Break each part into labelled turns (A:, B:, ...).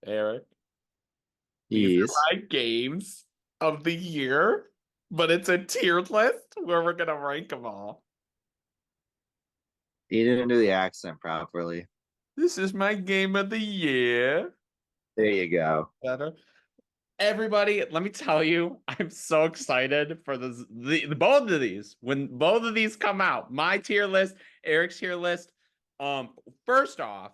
A: Eric, these
B: Yes.
A: are my games of the year, but it's a tier list where we're gonna rank them all.
B: You didn't do the accent properly.
A: This is my game of the year.
B: There you go.
A: Better. Everybody, let me tell you, I'm so excited for both of these. When both of these come out, my tier list, Eric's tier list. Um, First off,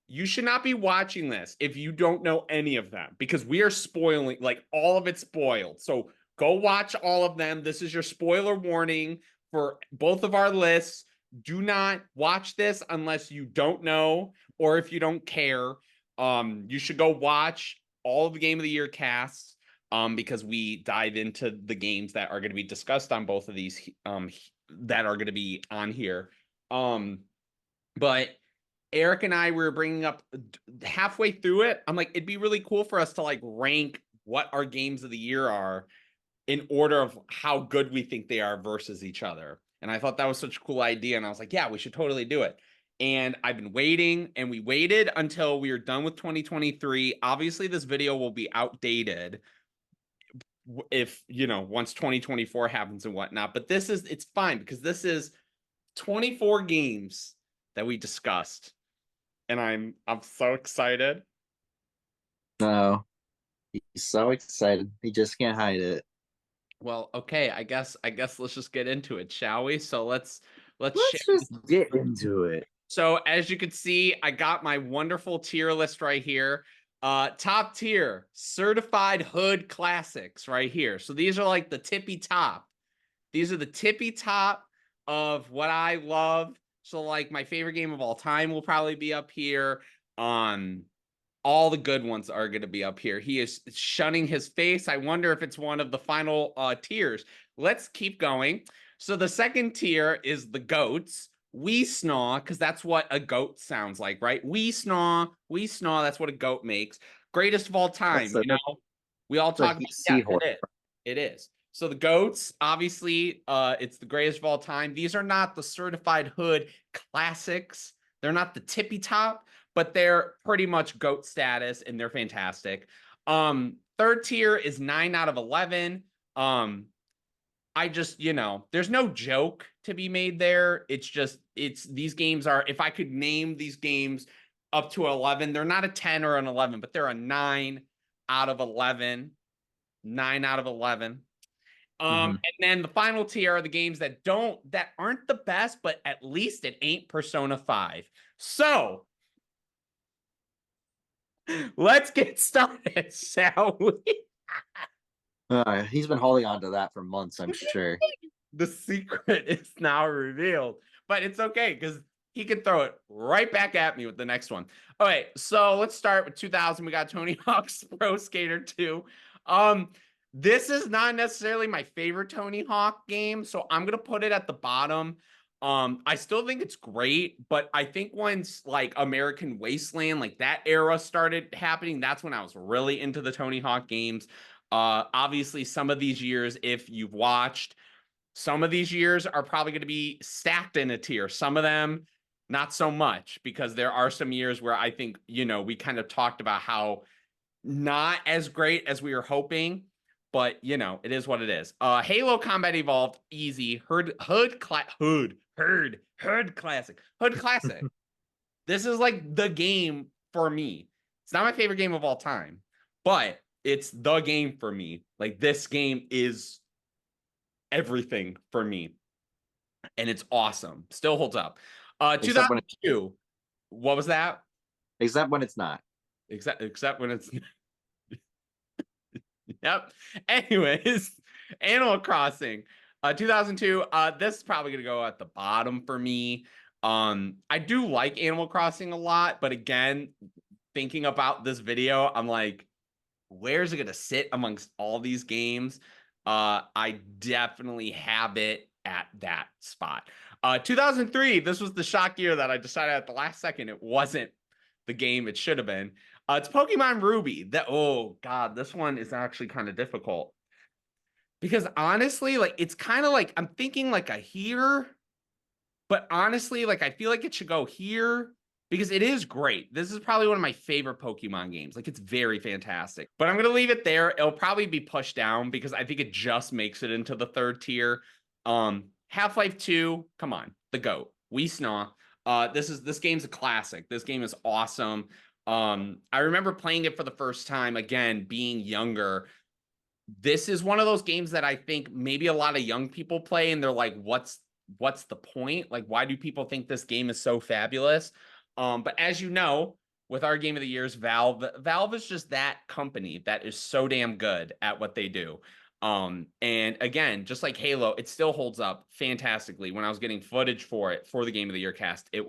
A: you should not be watching this if you don't know any of them because we are spoiling, like all of it spoiled. So go watch all of them. This is your spoiler warning for both of our lists. Do not watch this unless you don't know or if you don't care. You should go watch all of the Game of the Year casts because we dive into the games that are going to be discussed on both of these that are going to be on here. But Eric and I were bringing up halfway through it. I'm like, it'd be really cool for us to like rank what our games of the year are in order of how good we think they are versus each other. And I thought that was such a cool idea. And I was like, yeah, we should totally do it. And I've been waiting and we waited until we were done with 2023. Obviously, this video will be outdated if, once 2024 happens and whatnot. But it's fine because this is 24 games that we discussed and I'm so excited.
B: No, he's so excited. He just can't hide it.
A: Well, okay, I guess let's just get into it, shall we? So let's share.
B: Let's just get into it.
A: So as you can see, I got my wonderful tier list right here. Top tier, certified hood classics right here. So these are like the tippy top. These are the tippy top of what I love. So like my favorite game of all time will probably be up here. All the good ones are going to be up here. He is shunning his face. I wonder if it's one of the final tiers. Let's keep going. So the second tier is the goats. We snaw, because that's what a goat sounds like, right? We snaw, we snaw. That's what a goat makes. Greatest of all time.
B: That's a
A: We all
B: that's
A: talk
B: a
A: about, yeah, it
B: seahorse.
A: is. It is. So the goats, obviously, it's the greatest of all time. These are not the certified hood classics. They're not the tippy top, but they're pretty much GOAT status and they're fantastic. Third tier is 9 out of 11. I just, there's no joke to be made there. It's these games are, if I could name these games up to 11, they're not a 10 or an 11, but they're a 9 out of 11. 9 out of 11.
B: Hmm.
A: And then the final tier are the games that aren't the best, but at least it ain't Persona 5. So let's get started, shall we?
B: He's been holding on to that for months, I'm sure.
A: The secret is now revealed, but it's okay because he can throw it right back at me with the next one. All right, so let's start with 2000. We got Tony Hawk's Pro Skater 2. This is not necessarily my favorite Tony Hawk game, so I'm gonna put it at the bottom. I still think it's great, but I think once like American Wasteland, like that era started happening, that's when I was really into the Tony Hawk games. Obviously, some of these years, if you've watched, some of these years are probably going to be stacked in a tier. Some of them, not so much, because there are some years where I think, we kind of talked about how not as great as we were hoping, but it is what it is. Halo Combat Evolved, easy. Hood classic. Hood classic. This is like the game for me. It's not my favorite game of all time, but it's the game for me. Like this game is everything for me, and it's awesome. Still holds up.
B: Except when
A: 2002. What was that?
B: except when it's not.
A: Except when it's yep. Anyways, Animal Crossing. 2002. This is probably gonna go at the bottom for me. I do like Animal Crossing a lot, but again, thinking about this video, I'm like, where's it gonna sit amongst all these games? I definitely have it at that spot. 2003, this was the shock year that I decided at the last second it wasn't the game it should have been. It's Pokemon Ruby. Oh god, this one is actually kind of difficult because honestly, like it's kind of like I'm thinking like a here, but honestly, like I feel like it should go here. because it is great. This is probably one of my favorite Pokemon games. Like, it's very fantastic. But I'm going to leave it there. It'll probably be pushed down because I think it just makes it into the third tier. Half-Life 2, come on, the GOAT. We snaw. This game's a classic. This game is awesome. I remember playing it for the first time, again, being younger. This is one of those games that I think maybe a lot of young people play and they're like, what's the point? Like, why do people think this game is so fabulous? But as you know, with our game of the years, Valve is just that company that is so damn good at what they do. And again, just like Halo, it still holds up fantastically. When I was getting footage for it for the game of the year cast, it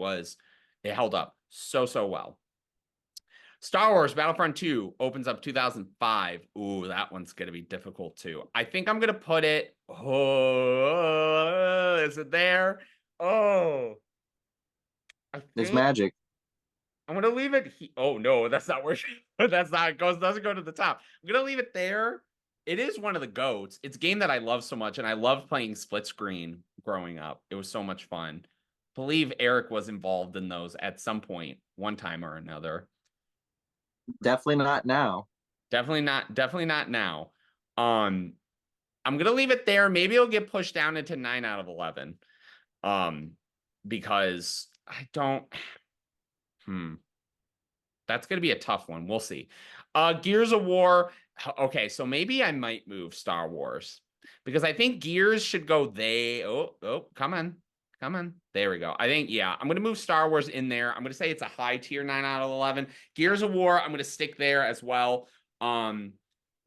A: held up so well. Star Wars Battlefront 2 opens up 2005. Ooh, that one's going to be difficult too. I think I'm going to put it. Oh, is it there? Oh, I
B: There's
A: think
B: magic.
A: I'm going to leave it. Oh, no, that's not where that's not, it goes, doesn't go to the top. I'm going to leave it there. It is one of the GOATs. It's a game that I love so much, and I loved playing split screen growing up. It was so much fun. I believe Erik was involved in those at some point, one time or another.
B: Definitely not now.
A: Definitely not now. Um, I'm gonna leave it there. Maybe it'll get pushed down into 9 out of 11. Um, because I don't hmm. That's gonna be a tough one. We'll see. Gears of War. Okay, so maybe I might move Star Wars because I think Gears should go come on. Come on. There we go. I think, yeah, I'm going to move Star Wars in there. I'm going to say it's a high tier 9 out of 11. Gears of War, I'm going to stick there as well.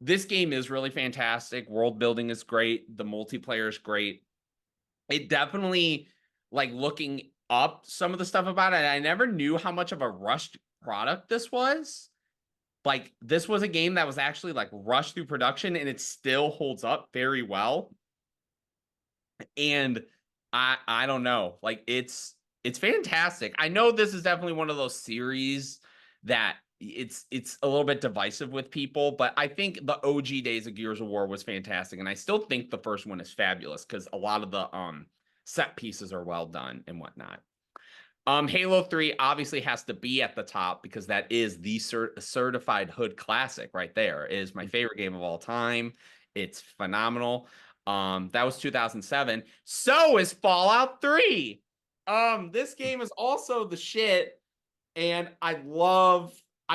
A: This game is really fantastic. World building is great. The multiplayer is great. It definitely, like, looking up some of the stuff about it, I never knew how much of a rushed product this was. Like, this was a game that was actually like rushed through production and it still holds up very well. And I don't know, like it's fantastic. I know this is definitely one of those series that it's a little bit divisive with people, but I think the OG days of Gears of War was fantastic, and I still think the first one is fabulous because a lot of the set pieces are well done and whatnot. Halo 3 obviously has to be at the top because that is the certified hood classic right there. It is my favorite game of all time. It's phenomenal. That was 2007. So is Fallout 3. This game is also the shit. And I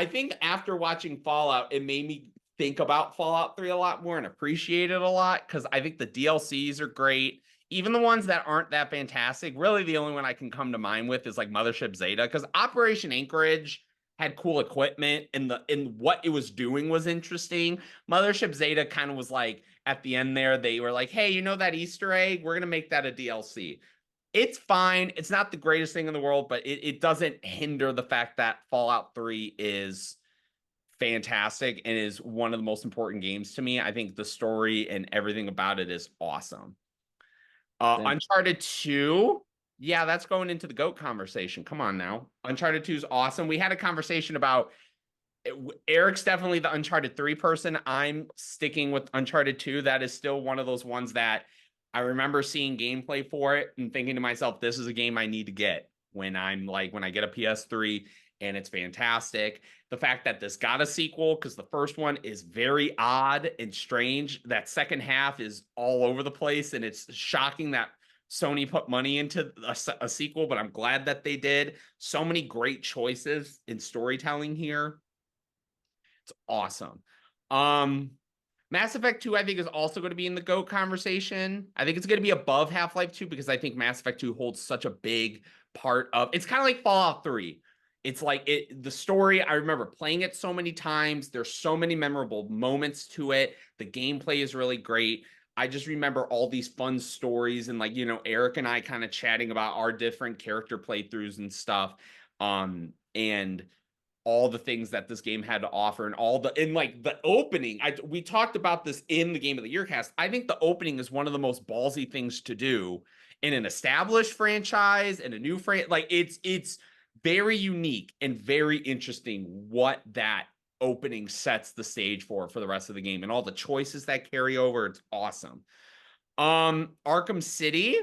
A: think after watching Fallout, it made me think about Fallout 3 a lot more and appreciate it a lot because I think the DLCs are great. Even the ones that aren't that fantastic, really the only one I can come to mind with is like Mothership Zeta, because Operation Anchorage had cool equipment and what it was doing was interesting. Mothership Zeta kind of was like at the end there, they were like, hey, you know that Easter egg? We're gonna make that a DLC. It's fine. It's not the greatest thing in the world, but it doesn't hinder the fact that Fallout 3 is fantastic and is one of the most important games to me. I think the story and everything about it is awesome. Uncharted 2. Yeah, that's going into the GOAT conversation. Come on now. Uncharted 2 is awesome. We had a conversation about Erik's definitely the Uncharted 3 person. I'm sticking with Uncharted 2. That is still one of those ones that I remember seeing gameplay for it and thinking to myself, this is a game I need to get when I get a PS3, and it's fantastic. The fact that this got a sequel, because the first one is very odd and strange. That second half is all over the place, and it's shocking that Sony put money into a sequel, but I'm glad that they did. So many great choices in storytelling here. It's awesome. Um, Mass Effect 2, I think, is also going to be in the GOAT conversation. I think it's going to be above Half-Life 2 because I think Mass Effect 2 holds such a big part of it's kind of like Fallout 3. It's like the story, I remember playing it so many times. There's so many memorable moments to it. The gameplay is really great. I just remember all these fun stories and, like, you know, Erik and I kind of chatting about our different character playthroughs and stuff. And all the things that this game had to offer and like the opening. We talked about this in the Game of the Year cast. I think the opening is one of the most ballsy things to do in an established franchise and a new franchise. Like it's very unique and very interesting what that opening sets the stage for the rest of the game and all the choices that carry over. It's awesome. Arkham City.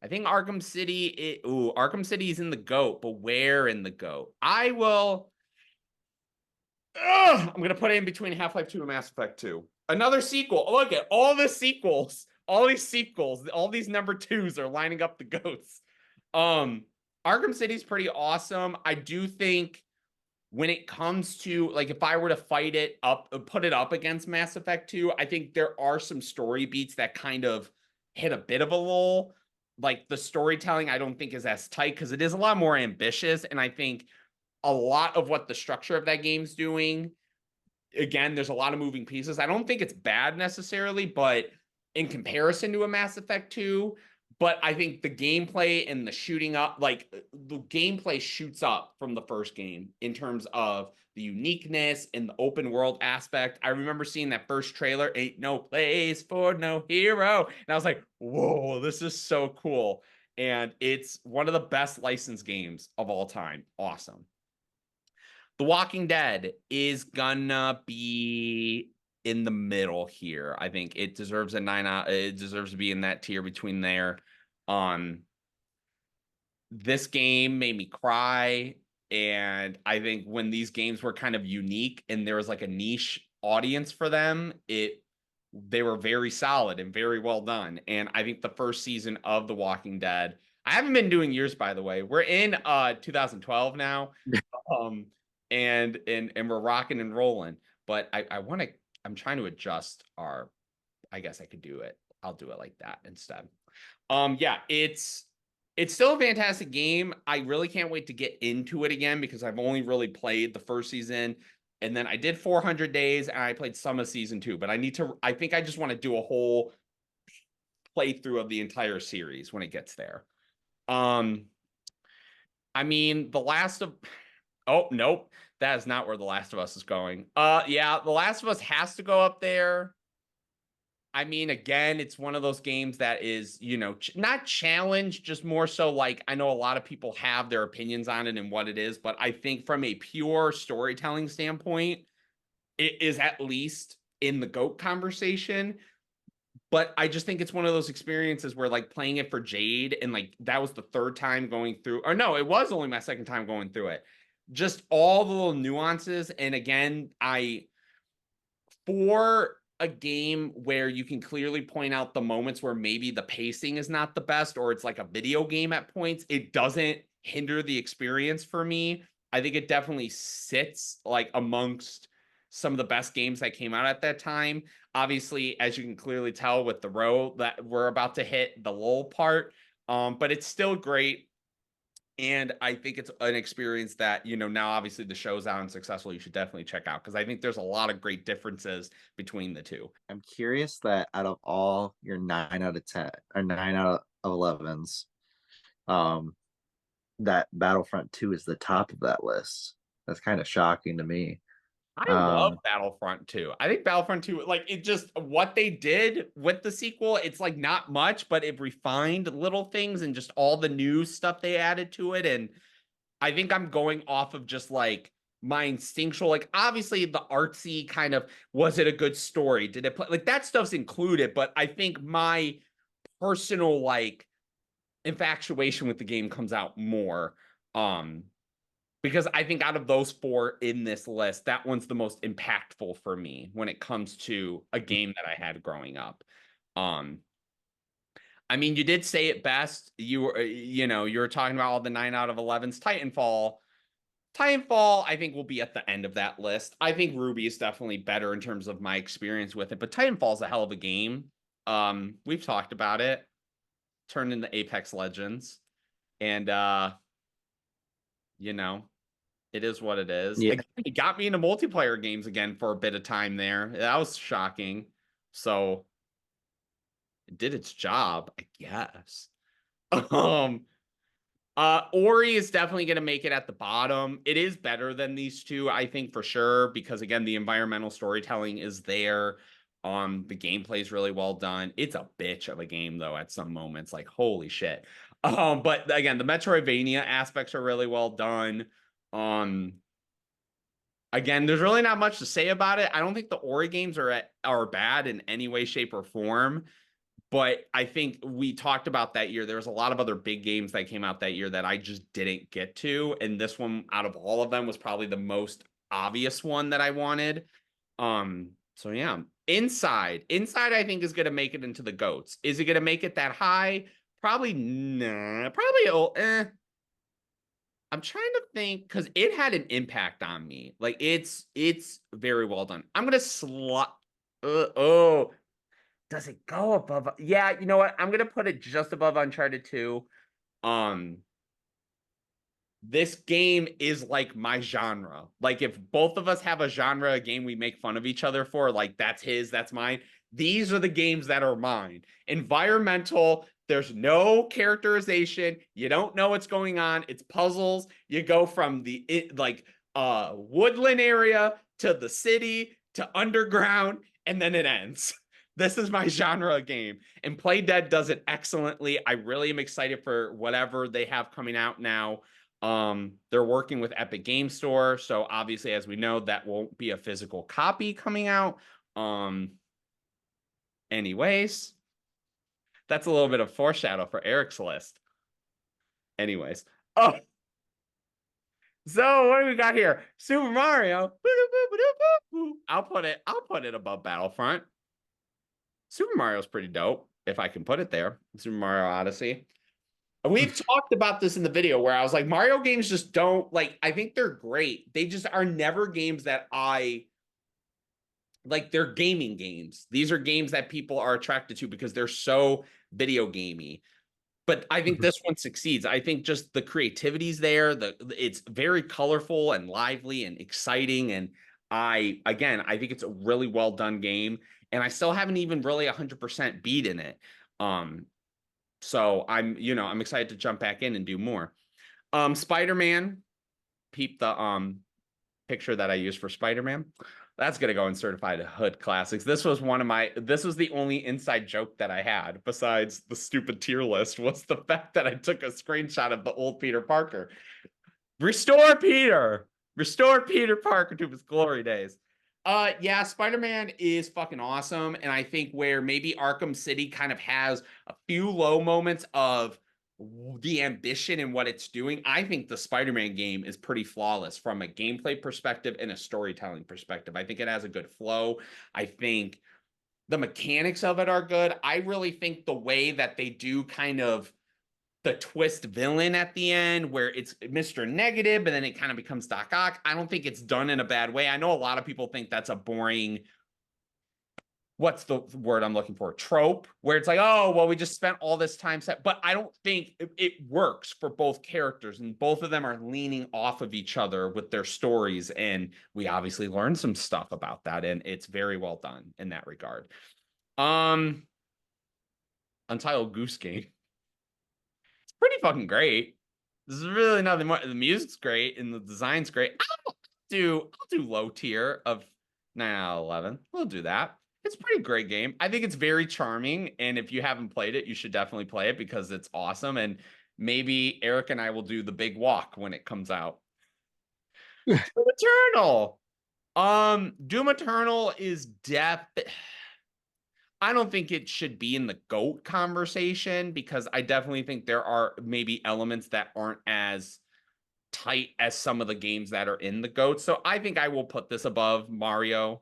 A: I think Arkham City, Arkham City is in the GOAT, but where in the GOAT? I will. I'm going to put it in between Half-Life 2 and Mass Effect 2. Another sequel. Look at all the sequels. All these sequels. All these number twos are lining up the GOATs. Arkham City's pretty awesome. I do think when it comes to, like, if I were to fight it up, put it up against Mass Effect 2, I think there are some story beats that kind of hit a bit of a lull. Like, the storytelling I don't think is as tight because it is a lot more ambitious. And I think a lot of what the structure of that game's doing, again, there's a lot of moving pieces. I don't think it's bad necessarily, but in comparison to a Mass Effect 2, but I think the gameplay and the shooting up, like the gameplay shoots up from the first game in terms of the uniqueness and the open world aspect. I remember seeing that first trailer, Ain't No Place for No Hero. And I was like, whoa, this is so cool. And it's one of the best licensed games of all time. Awesome. The Walking Dead is gonna be in the middle here. I think it deserves a 9 out. It deserves to be in that tier between there. Um, this game made me cry, and I think when these games were kind of unique and there was like a niche audience for them, they were very solid and very well done. And I think the first season of The Walking Dead, I haven't been doing years, by the way. We're in 2012 now. Um, and we're rocking and rolling. But I want to. I'm trying to adjust our. I guess I could do it. I'll do it like that instead. Yeah, it's still a fantastic game. I really can't wait to get into it again because I've only really played the first season, and then I did 400 days, and I played some of season 2. But I need to. I think I just want to do a whole playthrough of the entire series when it gets there. Um, I mean, The Last of Oh, nope. That is not where The Last of Us is going. Yeah, The Last of Us has to go up there. I mean, again, it's one of those games that is, not challenged, just more so like I know a lot of people have their opinions on it and what it is, but I think from a pure storytelling standpoint, it is at least in the GOAT conversation. But I just think it's one of those experiences where like playing it for Jade and like that was the third time going through, or no, it was only my second time going through it. Just all the little nuances. And again, for a game where you can clearly point out the moments where maybe the pacing is not the best or it's like a video game at points, it doesn't hinder the experience for me. I think it definitely sits like amongst some of the best games that came out at that time. Obviously, as you can clearly tell with the row that we're about to hit the lull part, but it's still great. And I think it's an experience that, now obviously the show's out and successful, you should definitely check out because I think there's a lot of great differences between the two.
B: I'm curious that out of all your 9 out of 10 or 9 out of 11s, um, that Battlefront 2 is the top of that list. That's kind of shocking to me.
A: I love
B: Um,
A: Battlefront 2. I think Battlefront 2, like it just what they did with the sequel, it's like not much, but it refined little things and just all the new stuff they added to it. And I think I'm going off of just like my instinctual, like obviously the artsy kind of was it a good story? Did it play like that stuff's included, but I think my personal like infatuation with the game comes out more. Um, because I think out of those four in this list, that one's the most impactful for me when it comes to a game that I had growing up. Um, I mean, you did say it best. You were talking about all the 9 out of 11s. Titanfall, I think will be at the end of that list. I think Ruby is definitely better in terms of my experience with it, but Titanfall's a hell of a game. We've talked about it. Turned into Apex Legends, and you know, it is what it is.
B: yeah,
A: Again, it got me into multiplayer games again for a bit of time there. That was shocking. So it did its job, I guess. Um, Ori is definitely going to make it at the bottom. It is better than these two, I think, for sure, because again, the environmental storytelling is there. The gameplay is really well done. It's a bitch of a game, though, at some moments. Like, holy shit. But again, the Metroidvania aspects are really well done. Um, Again, there's really not much to say about it. I don't think the Ori games are bad in any way, shape, or form. But I think we talked about that year. There was a lot of other big games that came out that year that I just didn't get to. And this one, out of all of them, was probably the most obvious one that I wanted. So yeah. Inside, I think is gonna make it into the GOATs. Is it gonna make it that high? Probably nah. I'm trying to think because it had an impact on me. Like it's very well done. I'm gonna slot. Oh, does it go above? Yeah, you know what? I'm gonna put it just above Uncharted 2. Um, this game is like my genre. Like if both of us have a genre, a game we make fun of each other for, like that's his, that's mine. These are the games that are mine. Environmental, there's no characterization. You don't know what's going on. It's puzzles. You go from the woodland area to the city to underground and then it ends. This is my genre game. And Play Dead does it excellently. I really am excited for whatever they have coming out now. They're working with Epic Game Store, so obviously, as we know, that won't be a physical copy coming out. Anyways, that's a little bit of foreshadow for Erik's list. Anyways, oh, so what do we got here? Super Mario. I'll put it above Battlefront. Super Mario's pretty dope, if I can put it there. Super Mario Odyssey. We've talked about this in the video where I was like, Mario games just don't like, I think they're great. They just are never games that I like. They're gaming games. These are games that people are attracted to because they're so video gamey. But I think this one succeeds. I think just the creativity's there. It's very colorful and lively and exciting. And I think it's a really well done game. And I still haven't even really 100% beat in it. So I'm excited to jump back in and do more. Spider-Man, peep the picture that I used for Spider-Man. That's gonna go in certified hood classics. This was the only inside joke that I had besides the stupid tier list was the fact that I took a screenshot of the old Peter Parker. Restore Peter Parker to his glory days. Yeah, Spider-Man is fucking awesome. And I think where maybe Arkham City kind of has a few low moments of the ambition and what it's doing, I think the Spider-Man game is pretty flawless from a gameplay perspective and a storytelling perspective. I think it has a good flow. I think the mechanics of it are good. I really think the way that they do kind of the twist villain at the end where it's Mr. Negative and then it kind of becomes Doc Ock. I don't think it's done in a bad way. I know a lot of people think that's a boring, what's the word I'm looking for? Trope, where it's like, oh, well, we just spent all this time set. But I don't think it works for both characters. And both of them are leaning off of each other with their stories. And we obviously learned some stuff about that. And it's very well done in that regard. Untitled Goose Game. Pretty fucking great. This is really nothing more. The music's great and the design's great. I'll do low tier of 9 out of 11. We'll do that. It's a pretty great game. I think it's very charming. And if you haven't played it, you should definitely play it because it's awesome. And maybe Erik and I will do the big walk when it comes out. Doom Eternal. Doom Eternal is I don't think it should be in the GOAT conversation because I definitely think there are maybe elements that aren't as tight as some of the games that are in the GOAT. So I think I will put this above Mario.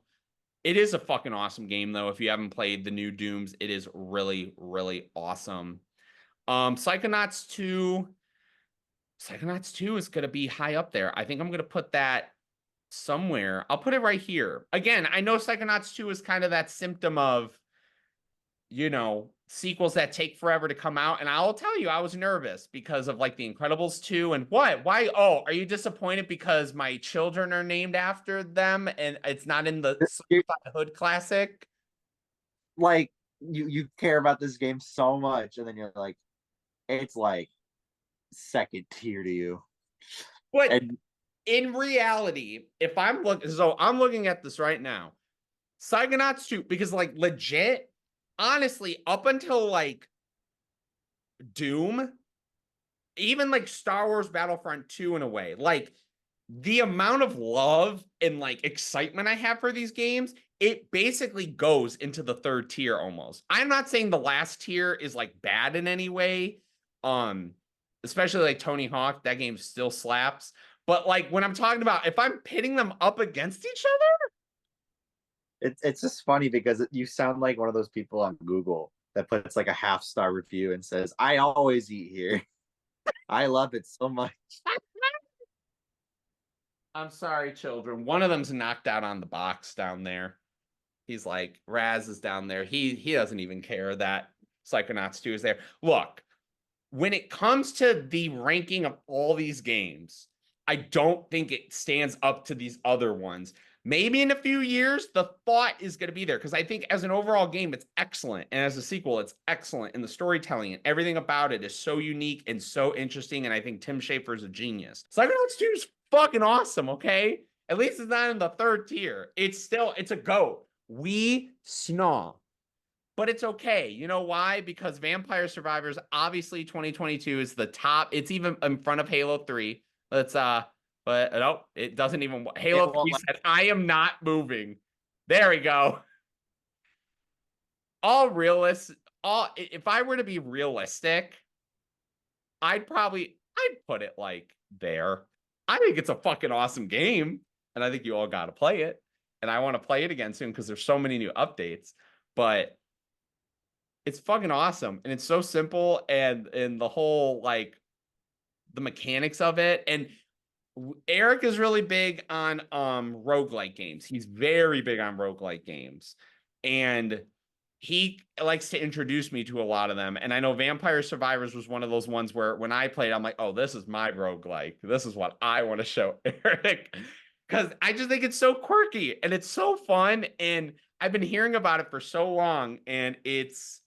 A: It is a fucking awesome game though. If you haven't played the new Dooms, it is really, really awesome. Psychonauts 2. Psychonauts 2 is going to be high up there. I think I'm going to put that somewhere. I'll put it right here. Again, I know Psychonauts 2 is kind of that symptom of sequels that take forever to come out. And I'll tell you, I was nervous because of like The Incredibles 2 and what? Why? Oh, are you disappointed because my children are named after them and it's not in the hood classic?
B: Like you care about this game so much, and then you're like, it's like second tier to you.
A: But in reality, if I'm looking at this right now, Psychonauts 2, because like legit, honestly, up until like Doom, even like Star Wars Battlefront 2 in a way, like the amount of love and like excitement I have for these games it basically goes into the third tier almost. I'm not saying the last tier is like bad in any way. Um, Especially like Tony Hawk, that game still slaps. But like when I'm talking about if I'm pitting them up against each other,
B: It's just funny because you sound like one of those people on Google that puts like a half-star review and says, "I always eat here. I love it so much."
A: I'm sorry, children. One of them's knocked out on the box down there. He's like, Raz is down there. He doesn't even care that Psychonauts 2 is there. Look, when it comes to the ranking of all these games, I don't think it stands up to these other ones. Maybe in a few years, the thought is going to be there because I think as an overall game, it's excellent. And as a sequel, it's excellent. And the storytelling and everything about it is so unique and so interesting. And I think Tim Schafer is a genius. Psychonauts 2 is fucking awesome, okay? At least it's not in the third tier. It's a GOAT. We snaw. But it's okay. You know why? Because Vampire Survivors, obviously 2022 is the top. It's even in front of Halo 3. Let's but nope, it doesn't even
B: It
A: Halo
B: won't
A: 3 said, I am not moving. There we go. All realist, all if I were to be realistic, I'd put it like there. I think it's a fucking awesome game, and I think you all gotta play it. And I want to play it again soon because there's so many new updates. But it's fucking awesome and it's so simple and the whole like the mechanics of it. And Erik is really big on roguelike games. He's very big on roguelike games. And he likes to introduce me to a lot of them. And I know Vampire Survivors was one of those ones where when I played, I'm like, oh, this is my roguelike. This is what I want to show Erik. Because I just think it's so quirky and it's so fun. And I've been hearing about it for so long, and it's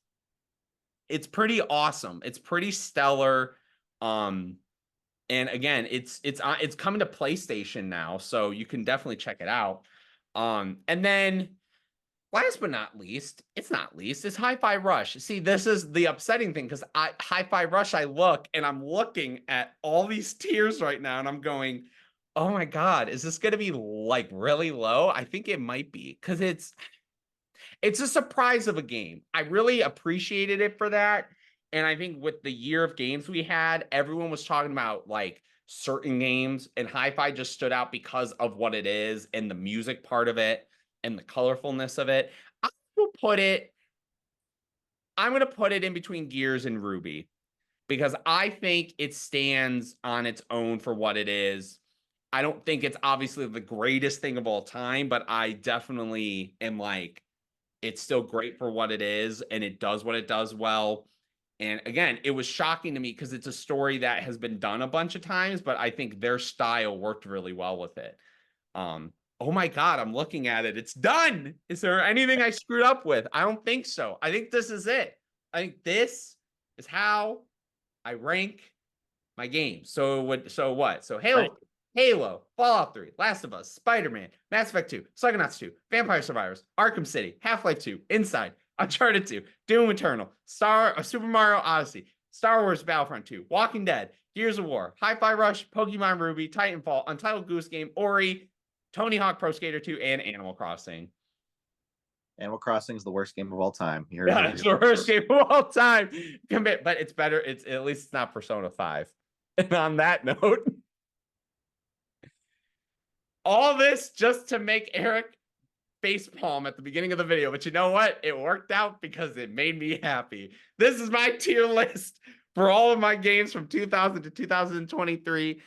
A: pretty awesome. It's pretty stellar. Um, and again, it's coming to PlayStation now, so you can definitely check it out. And then last but not least, it's Hi-Fi Rush. See, this is the upsetting thing because Hi-Fi Rush, I look and I'm looking at all these tiers right now, and I'm going, oh my God, is this gonna be like really low? I think it might be because it's a surprise of a game. I really appreciated it for that. And I think with the year of games we had, everyone was talking about like certain games, and Hi-Fi just stood out because of what it is and the music part of it and the colorfulness of it. I will put it, I'm going to put it in between Gears and Ruby because I think it stands on its own for what it is. I don't think it's obviously the greatest thing of all time, but I definitely am like, it's still great for what it is, and it does what it does well. And again, it was shocking to me because it's a story that has been done a bunch of times, but I think their style worked really well with it. Oh my God, I'm looking at it. It's done. Is there anything I screwed up with? I don't think so. I think this is it. I think this is how I rank my games. So what? So
B: Right.
A: Halo, Fallout 3, Last of Us, Spider-Man, Mass Effect 2, Psychonauts 2, Vampire Survivors, Arkham City, Half-Life 2, Inside, Uncharted 2, Doom Eternal, Super Mario Odyssey, Star Wars Battlefront 2, Walking Dead, Gears of War, Hi-Fi Rush, Pokemon Ruby, Titanfall, Untitled Goose Game, Ori, Tony Hawk Pro Skater 2, and Animal Crossing.
B: Animal Crossing is the worst game of all time. You heard
A: Yeah,
B: it
A: it's
B: here
A: the worst
B: first.
A: game of all time. But it's better. It's at least it's not Persona 5. And on that note, all this just to make Erik facepalm at the beginning of the video. But you know what? It worked out because it made me happy. This is my tier list for all of my games from 2000 to 2023.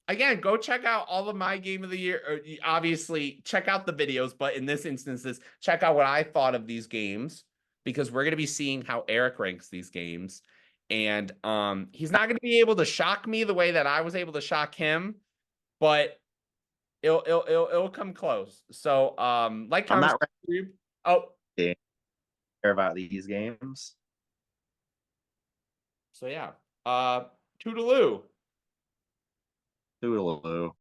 A: Again, go check out all of my game of the year. Obviously, check out the videos, but in this instance, check out what I thought of these games because we're going to be seeing how Erik ranks these games. And he's not going to be able to shock me the way that I was able to shock him, but it'll come close. So like
B: I'm
A: comment,
B: not
A: oh,
B: ready to care about these games.
A: so yeah. Toodaloo.
B: Toodaloo.